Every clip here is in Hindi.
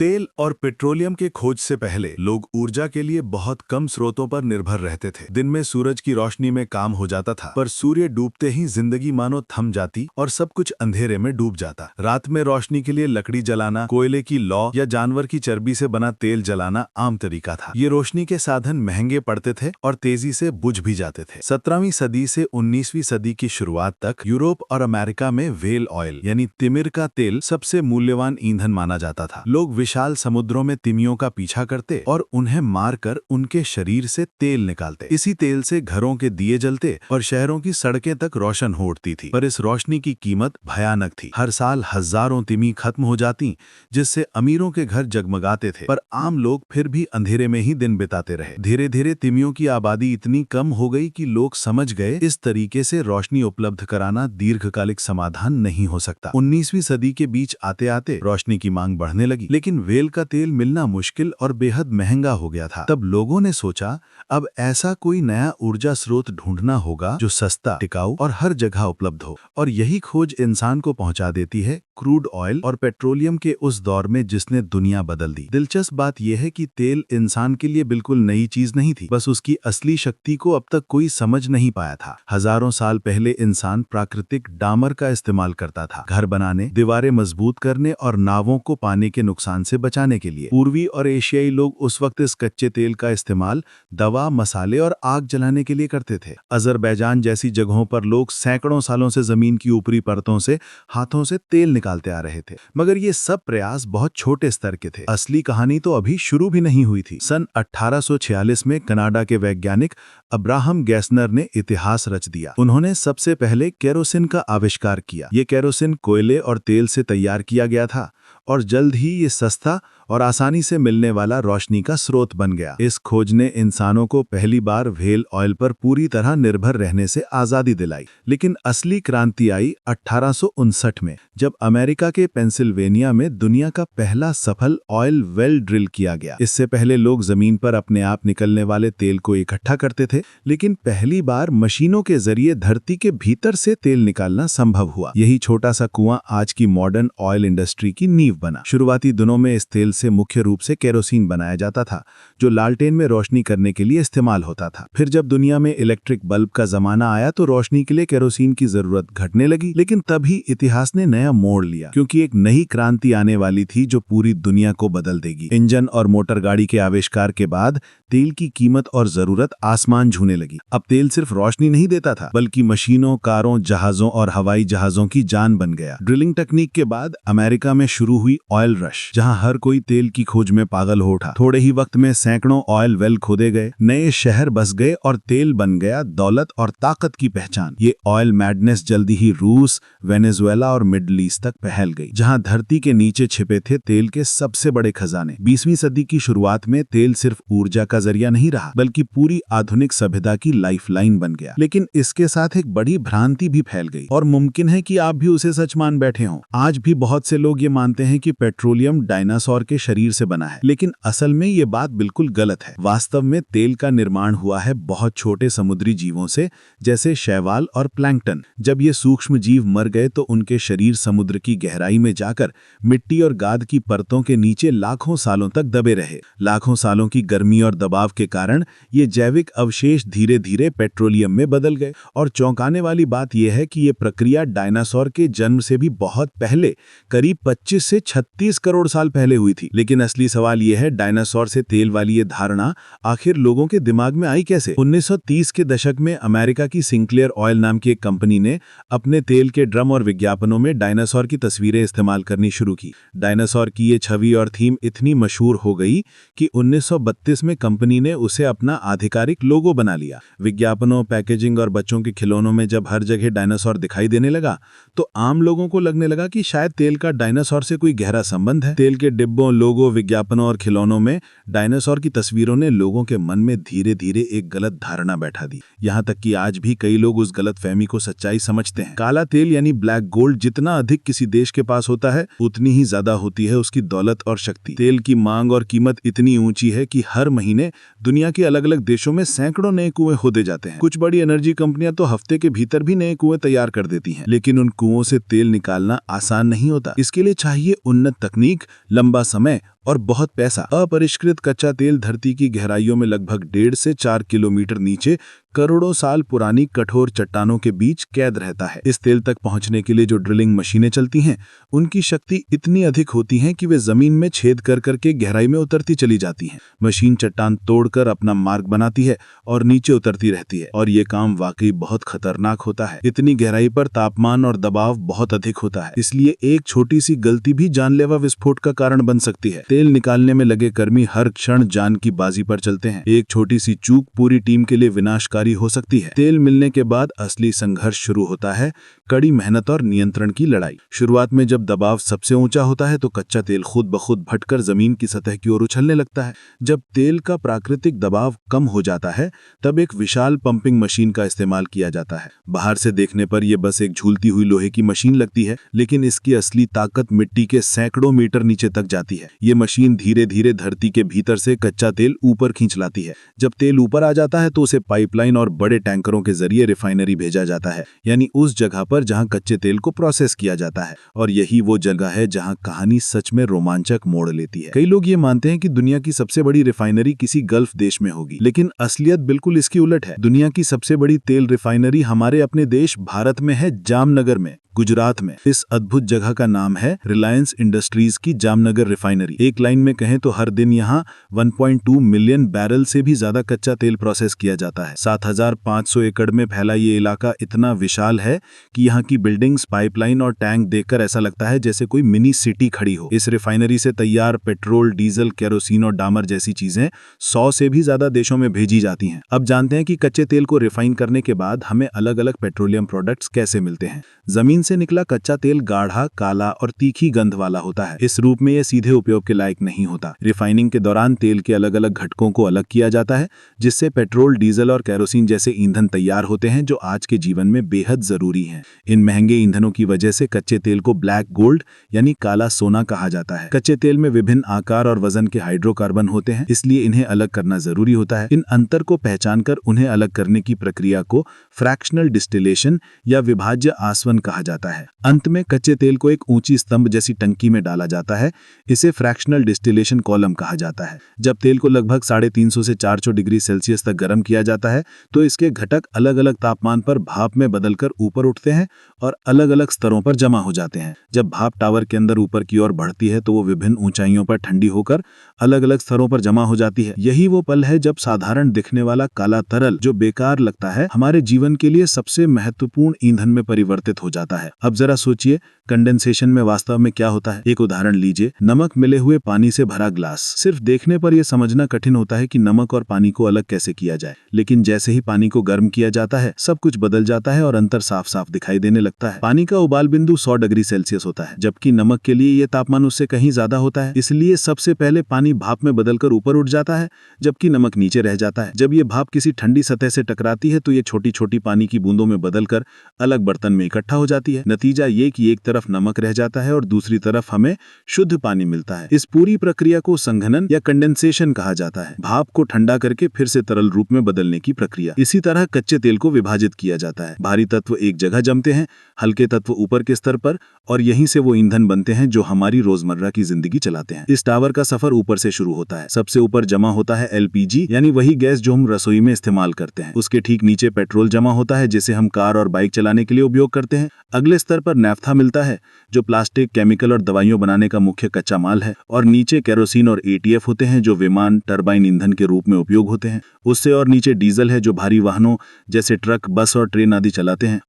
तेल और पेट्रोलियम के खोज से पहले लोग ऊर्जा के लिए बहुत कम स्रोतों पर निर्भर रहते थे। दिन में सूरज की रोशनी में काम हो जाता था, पर सूर्य डूबते ही जिंदगी मानो थम जाती और सब कुछ अंधेरे में डूब जाता। रात में रोशनी के लिए लकड़ी जलाना, कोयले की लौ या जानवर की चर्बी से बना तेल जलाना आम तरीका था। ये रोशनी के साधन महंगे पड़ते थे और तेजी से बुझ भी जाते थे। 17वीं सदी से 19वीं सदी की शुरुआत तक यूरोप और अमेरिका में व्हेल ऑयल यानी तिमिर का तेल सबसे मूल्यवान ईंधन माना जाता था। लोग विशाल समुद्रों में तिमियों का पीछा करते और उन्हें मारकर उनके शरीर से तेल निकालते। इसी तेल से घरों के दिए जलते और शहरों की सड़कें तक रोशन हो उठती थी। पर इस रोशनी की कीमत भयानक थी। हर साल हजारों तिमी खत्म हो जाती, जिससे अमीरों के घर जगमगाते थे, पर आम लोग फिर भी अंधेरे में ही दिन बिताते रहे। धीरे धीरे तिमियों की आबादी इतनी कम हो गई कि लोग समझ गए इस तरीके से रोशनी उपलब्ध कराना दीर्घकालिक समाधान नहीं हो सकता। 19वीं सदी के बीच आते आते रोशनी की मांग बढ़ने लगी, लेकिन व्हेल का तेल मिलना मुश्किल और बेहद महंगा हो गया था। तब लोगों ने सोचा, अब ऐसा कोई नया ऊर्जा स्रोत ढूंढना होगा जो सस्ता, टिकाऊ और हर जगह उपलब्ध हो। और यही खोज इंसान को पहुंचा देती है क्रूड ऑयल और पेट्रोलियम के उस दौर में जिसने दुनिया बदल दी। दिलचस्प बात यह है कि तेल इंसान के लिए बिल्कुल नई चीज नहीं थी, बस उसकी असली शक्ति को अब तक कोई समझ नहीं पाया था। हजारों साल पहले इंसान प्राकृतिक डामर का इस्तेमाल करता था, घर बनाने, दीवारें मजबूत करने और नावों को पानी के नुकसान से बचाने के लिए। पूर्वी और एशियाई लोग उस वक्त इस कच्चे तेल का इस्तेमाल दवा, मसाले और आग जलाने के लिए करते थे। अजरबैजान जैसी जगहों पर लोग सैकड़ों सालों से जमीन की ऊपरी परतों से हाथों से तेल निकालते आ रहे थे। मगर ये सब प्रयास बहुत छोटे स्तर के थे। असली कहानी तो अभी शुरू भी नहीं हुई थी। सन 1846 में कनाडा के वैज्ञानिक अब्राहम गैसनर ने इतिहास रच दिया। उन्होंने सबसे पहले केरोसिन का आविष्कार किया। ये केरोसिन कोयले और तेल से तैयार किया गया था और जल्द ही ये सस्ता और आसानी से मिलने वाला रोशनी का स्रोत बन गया। इस खोज ने इंसानों को पहली बार व्हेल ऑयल पर पूरी तरह निर्भर रहने से आजादी दिलाई। लेकिन असली क्रांति आई 1859 में, जब अमेरिका के पेंसिल्वेनिया में दुनिया का पहला सफल ऑयल वेल ड्रिल किया गया। इससे पहले लोग जमीन पर अपने आप निकलने वाले तेल को इकट्ठा करते थे, लेकिन पहली बार मशीनों के जरिए धरती के भीतर से तेल निकालना संभव हुआ। यही छोटा सा कुआं आज की मॉडर्न ऑयल इंडस्ट्री की नींव बना। शुरुआती दिनों में इस तेल से मुख्य रूप से केरोसिन बनाया जाता था, जो लालटेन में रोशनी करने के लिए इस्तेमाल होता था। फिर जब दुनिया में इलेक्ट्रिक बल्ब का जमाना आया तो रोशनी के लिए केरोसिन की जरूरत घटने लगी। लेकिन तभी इतिहास ने नया मोड़ लिया, क्योंकि एक नई क्रांति आने वाली थी जो पूरी दुनिया को बदल देगी। इंजन और मोटर गाड़ी के आविष्कार के बाद तेल की कीमत और जरूरत आसमान छूने लगी। अब तेल सिर्फ रोशनी नहीं देता था, बल्कि मशीनों, कारों, जहाजों और हवाई जहाजों की जान बन गया। ड्रिलिंग टेक्निक के बाद अमेरिका में शुरू हुई ऑयल रश, जहां हर कोई तेल की खोज में पागल हो उठा। थोड़े ही वक्त में सैकड़ों ऑयल वेल खोदे गए, नए शहर बस गए और तेल बन गया दौलत और ताकत की पहचान। ये ऑयल मैडनेस जल्दी ही रूस, वेनेजुएला और मिडल ईस्ट तक फैल गई, जहां धरती के नीचे छिपे थे तेल के सबसे बड़े खजाने। 20वीं सदी की शुरुआत में तेल सिर्फ ऊर्जा का जरिया नहीं रहा, बल्कि पूरी आधुनिक सभ्यता की लाइफलाइन बन गया। लेकिन इसके साथ एक बड़ी भ्रांति भी फैल गई, और मुमकिन है कि आप भी उसे सच मान बैठे हों। आज भी बहुत से लोग ये मानते हैं कि पेट्रोलियम डायनासोर के शरीर से बना है, लेकिन असल में ये बात बिल्कुल गलत है। वास्तव में तेल का निर्माण हुआ है बहुत छोटे समुद्री जीवों से, जैसे शैवाल और प्लैंकटन। जब ये सूक्ष्म जीव मर गए तो उनके शरीर समुद्र की गहराई में जाकर मिट्टी और गाद की परतों के नीचे लाखों सालों तक दबे रहे। लाखों सालों की गर्मी और दबाव के कारण ये जैविक अवशेष धीरे धीरे पेट्रोलियम में बदल गए। और चौंकाने वाली बात यह है कि ये प्रक्रिया डायनासोर के जन्म से भी बहुत पहले, करीब 25 से 36 करोड़ साल पहले हुई थी। लेकिन असली सवाल यह है, डायनासोर से तेल वाली ये धारणा आखिर लोगों के दिमाग में आई कैसे? 1930 के दशक में अमेरिका की सिंक्लेयर ऑयल नाम की एक कंपनी ने अपने तेल के ड्रम और विज्ञापनों में डायनासोर की तस्वीरें इस्तेमाल करनी शुरू की। डायनासोर की ये छवि और थीम इतनी मशहूर हो गई कि 1932 में कंपनी ने उसे अपना आधिकारिक लोगो बना लिया। विज्ञापनों, पैकेजिंग और बच्चों के खिलौनों में जब हर जगह डायनासोर दिखाई देने लगा, तो आम लोगों को लगने लगा कि शायद तेल का डायनासोर से कोई गहरा संबंध है। तेल के डिब्बों, लोगो, विज्ञापनों और खिलौनों में डायनासोर की तस्वीरों ने लोगों के मन में धीरे धीरे एक गलत धारणा बैठा दी। यहाँ तक कि आज भी कई लोग उस गलतफहमी को सच्चाई समझते हैं। काला तेल यानी ब्लैक गोल्ड जितना अधिक किसी देश के पास होता है, उतनी ही ज्यादा होती है उसकी दौलत और शक्ति। तेल की मांग और कीमत इतनी ऊंची है कि हर महीने दुनिया के अलग अलग देशों में सैकड़ों नए कुएं खोदे जाते हैं। कुछ बड़ी एनर्जी कंपनियां तो हफ्ते के भीतर भी नए कुएं तैयार कर देती हैं। लेकिन उन कुओं से तेल निकालना आसान नहीं होता। इसके लिए चाहिए उन्नत तकनीक, लंबा समय और बहुत पैसा। अपरिष्कृत कच्चा तेल धरती की गहराइयों में लगभग 1.5 से 4 किलोमीटर नीचे करोड़ों साल पुरानी कठोर चट्टानों के बीच कैद रहता है। इस तेल तक पहुंचने के लिए जो ड्रिलिंग मशीनें चलती हैं, उनकी शक्ति इतनी अधिक होती है कि वे जमीन में छेद कर करके गहराई में उतरती चली जाती हैं। मशीन चट्टान तोड़कर अपना मार्ग बनाती है और नीचे उतरती रहती है, और ये काम वाकई बहुत खतरनाक होता है। इतनी गहराई पर तापमान और दबाव बहुत अधिक होता है, इसलिए एक छोटी सी गलती भी जानलेवा विस्फोट का कारण बन सकती है। तेल निकालने में लगे कर्मी हर क्षण जान की बाजी पर चलते हैं। एक छोटी सी चूक पूरी टीम के लिए विनाशकारी हो सकती है। तेल मिलने के बाद असली संघर्ष शुरू होता है, कड़ी मेहनत और नियंत्रण की लड़ाई। शुरुआत में जब दबाव सबसे ऊंचा होता है तो कच्चा तेल खुद ब खुद भटकर जमीन की सतह की ओर उछलने लगता है। जब तेल का प्राकृतिक दबाव कम हो जाता है, तब एक विशाल पंपिंग मशीन का इस्तेमाल किया जाता है। बाहर से देखने पर यह बस एक झूलती हुई लोहे की मशीन लगती है, लेकिन इसकी असली ताकत मिट्टी के सैकड़ों मीटर नीचे तक जाती है। ये मशीन धीरे धीरे धरती के भीतर से कच्चा तेल ऊपर खींच लाती है। जब तेल ऊपर आ जाता है तो उसे पाइपलाइन और बड़े टैंकरों के जरिए रिफाइनरी भेजा जाता है, यानी उस जगह पर जहां कच्चे तेल को प्रोसेस किया जाता है। और यही वो जगह है जहां कहानी सच में रोमांचक मोड़ लेती है। कई लोग ये मानते हैं कि दुनिया की सबसे बड़ी रिफाइनरी किसी गल्फ देश में होगी, लेकिन असलियत बिल्कुल इसकी उलट है। दुनिया की सबसे बड़ी तेल रिफाइनरी हमारे अपने देश भारत में है, जामनगर में, गुजरात में। इस अद्भुत जगह का नाम है रिलायंस इंडस्ट्रीज की जामनगर रिफाइनरी। एक लाइन में कहें तो हर दिन यहाँ 1.2 मिलियन बैरल से भी ज्यादा कच्चा तेल प्रोसेस किया जाता है। 7,500 एकड़ में फैला ये इलाका इतना विशाल है कि यहाँ की बिल्डिंग्स, पाइपलाइन और टैंक देखकर ऐसा लगता है जैसे कोई मिनी सिटी खड़ी हो। इस रिफाइनरी से तैयार पेट्रोल, डीजल, केरोसिन और डामर जैसी चीजें 100 से भी ज्यादा देशों में भेजी जाती हैं। अब जानते हैं कि कच्चे तेल को रिफाइन करने के बाद हमें अलग अलग पेट्रोलियम प्रोडक्ट्स कैसे मिलते हैं। जमीन से निकला कच्चा तेल गाढ़ा, काला और तीखी गंध वाला होता है। इस रूप में यह सीधे उपयोग के लायक नहीं होता। रिफाइनिंग के दौरान तेल के अलग अलग घटकों को अलग किया जाता है, जिससे पेट्रोल, डीजल और केरोसिन जैसे ईंधन तैयार होते हैं, जो आज के जीवन में बेहद जरूरी हैं। इन महंगे ईंधनों की वजह से कच्चे तेल को ब्लैक गोल्ड यानी काला सोना कहा जाता है। कच्चे तेल में विभिन्न आकार और वजन के हाइड्रोकार्बन होते हैं, इसलिए इन्हें अलग करना जरूरी होता है। इन अंतर को पहचान कर उन्हें अलग करने की प्रक्रिया को फ्रैक्शनल डिस्टिलेशन या विभाज्य आसवन कहा जाता है। अंत में कच्चे तेल को एक ऊंची स्तंभ जैसी टंकी में डाला जाता है। इसे फ्रैक्शनल डिस्टिलेशन कॉलम कहा जाता है। जब तेल को लगभग 350 से 400 डिग्री सेल्सियस तक गर्म किया जाता है तो इसके घटक अलग अलग तापमान पर भाप में बदलकर ऊपर उठते हैं और अलग अलग स्तरों पर जमा हो जाते हैं। जब भाप टावर के अंदर ऊपर की ओर बढ़ती है तो वो विभिन्न ऊंचाइयों पर ठंडी होकर अलग अलग स्तरों पर जमा हो जाती है। यही वो पल है जब साधारण दिखने वाला काला तरल, जो बेकार लगता है, हमारे जीवन के लिए सबसे महत्वपूर्ण ईंधन में परिवर्तित हो जाता है। अब जरा सोचिए, कंडेंसेशन में वास्तव में क्या होता है। एक उदाहरण लीजिए, नमक मिले हुए पानी से भरा ग्लास। सिर्फ देखने पर यह समझना कठिन होता है कि नमक और पानी को अलग कैसे किया जाए, लेकिन जैसे ही पानी को गर्म किया जाता है सब कुछ बदल जाता है और अंतर साफ साफ दिखाई देने लगता है। पानी का उबाल बिंदु 100 डिग्री सेल्सियस होता है, जबकि नमक के लिए यह तापमान उससे कहीं ज्यादा होता है। इसलिए सबसे पहले पानी भाप में बदलकर ऊपर उठ जाता है, जबकि नमक नीचे रह जाता है। जब ये भाप किसी ठंडी सतह से टकराती है तो ये छोटी छोटी पानी की बूंदों में बदलकर अलग बर्तन में इकट्ठा हो जाती है। नतीजा ये कि एक तरफ नमक रह जाता है और दूसरी तरफ हमें शुद्ध पानी मिलता है। इस पूरी प्रक्रिया को संघनन या कंडेंसेशन कहा जाता है, भाप को ठंडा करके फिर से तरल रूप में बदलने की प्रक्रिया। इसी तरह कच्चे तेल को विभाजित किया जाता है। भारी तत्व एक जगह जमते हैं, हल्के तत्व ऊपर के स्तर पर, और यहीं से वो ईंधन बनते हैं जो हमारी रोजमर्रा की जिंदगी चलाते हैं। इस टावर का सफर ऊपर से शुरू होता है। सबसे ऊपर जमा होता है LPG, यानी वही गैस जो हम रसोई में इस्तेमाल करते हैं। उसके ठीक नीचे पेट्रोल जमा होता है, जिसे हम कार और बाइक चलाने के लिए उपयोग करते हैं। अगले स्तर पर नैफ्था मिलता है, जो प्लास्टिक, केमिकल और दवाइयों बनाने का मुख्य कच्चा माल है। और नीचे केरोसिन और ATF होते हैं, जो विमान, टरबाइन ईंधन के रूप में उपयोग होते हैं। उससे और नीचे डीजल है, जो भारी वाहनों जैसे ट्रक, बस और ट्रेन आदि चलाते हैं।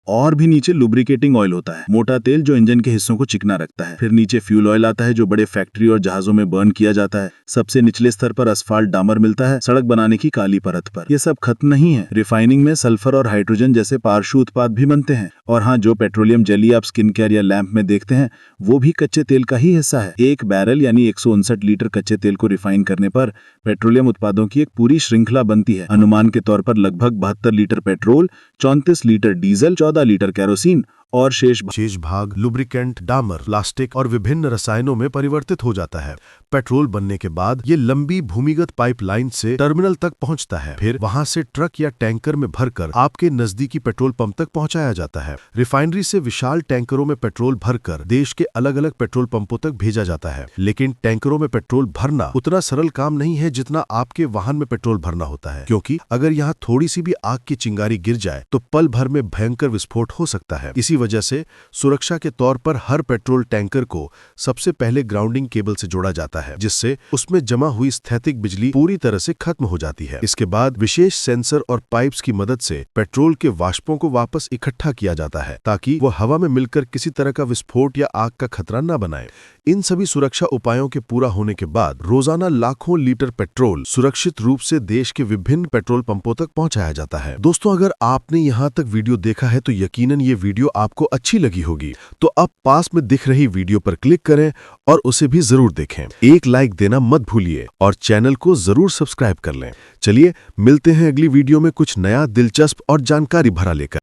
और भी नीचे लुब्रिकेटिंग ऑयल होता है, मोटा तेल जो इंजन के हिस्सों को चिकना रखता है। फिर नीचे फ्यूल ऑयल आता है, जो बड़े फैक्ट्री और जहाजों में बर्न किया जाता है। सबसे निचले स्तर पर असफाल्ट, डामर मिलता है, सड़क बनाने की काली परत पर। ये सब खत्म नहीं है। रिफाइनिंग में सल्फर और हाइड्रोजन जैसे पार्श्व उत्पाद भी बनते हैं। और हाँ, जो पेट्रोलियम जेली आप स्किन केयर या लैंप में देखते हैं, वो भी कच्चे तेल का ही हिस्सा है। एक बैरल यानी 159 लीटर कच्चे तेल को रिफाइन करने पर पेट्रोलियम उत्पादों की एक पूरी श्रृंखला बनती है। अनुमान के तौर पर लगभग 72 litre petrol, 34 litre diesel, 14 litre kerosene और शेष भाग लुब्रिकेंट, डामर, प्लास्टिक और विभिन्न रसायनों में परिवर्तित हो जाता है। पेट्रोल बनने के बाद ये लंबी भूमिगत पाइपलाइन से टर्मिनल तक पहुंचता है, फिर वहां से ट्रक या टैंकर में भरकर आपके नजदीकी पेट्रोल पंप तक पहुंचाया जाता है। रिफाइनरी से विशाल टैंकरों में पेट्रोल भरकर देश के अलग अलग पेट्रोल पंपों तक भेजा जाता है। लेकिन टैंकरों में पेट्रोल भरना उतना सरल काम नहीं है जितना आपके वाहन में पेट्रोल भरना होता है, क्योंकि अगर यहाँ थोड़ी सी भी आग की चिंगारी गिर जाए तो पल भर में भयंकर विस्फोट हो सकता है। इसी वजह से सुरक्षा के तौर पर हर पेट्रोल टैंकर को सबसे पहले ग्राउंडिंग केबल से जोड़ा जाता है, जिससे उसमें जमा हुई स्थैतिक बिजली पूरी तरह से खत्म हो जाती है। इसके बाद विशेष सेंसर और पाइप्स की मदद से पेट्रोल के वाष्पों को वापस इकट्ठा किया जाता है, ताकि वो हवा में मिलकर किसी तरह का विस्फोट या आग का खतरा न बनाए। इन सभी सुरक्षा उपायों के पूरा होने के बाद रोजाना लाखों लीटर पेट्रोल सुरक्षित रूप से देश के विभिन्न पेट्रोल पंपों तक पहुंचाया जाता है। दोस्तों, अगर आपने यहाँ तक वीडियो देखा है तो यकीनन ये वीडियो आपको अच्छी लगी होगी, तो अब पास में दिख रही वीडियो पर क्लिक करें और उसे भी जरूर देखें। एक लाइक देना मत भूलिए और चैनल को जरूर सब्सक्राइब कर लें। चलिए मिलते हैं अगली वीडियो में कुछ नया, दिलचस्प और जानकारी भरा लेकर।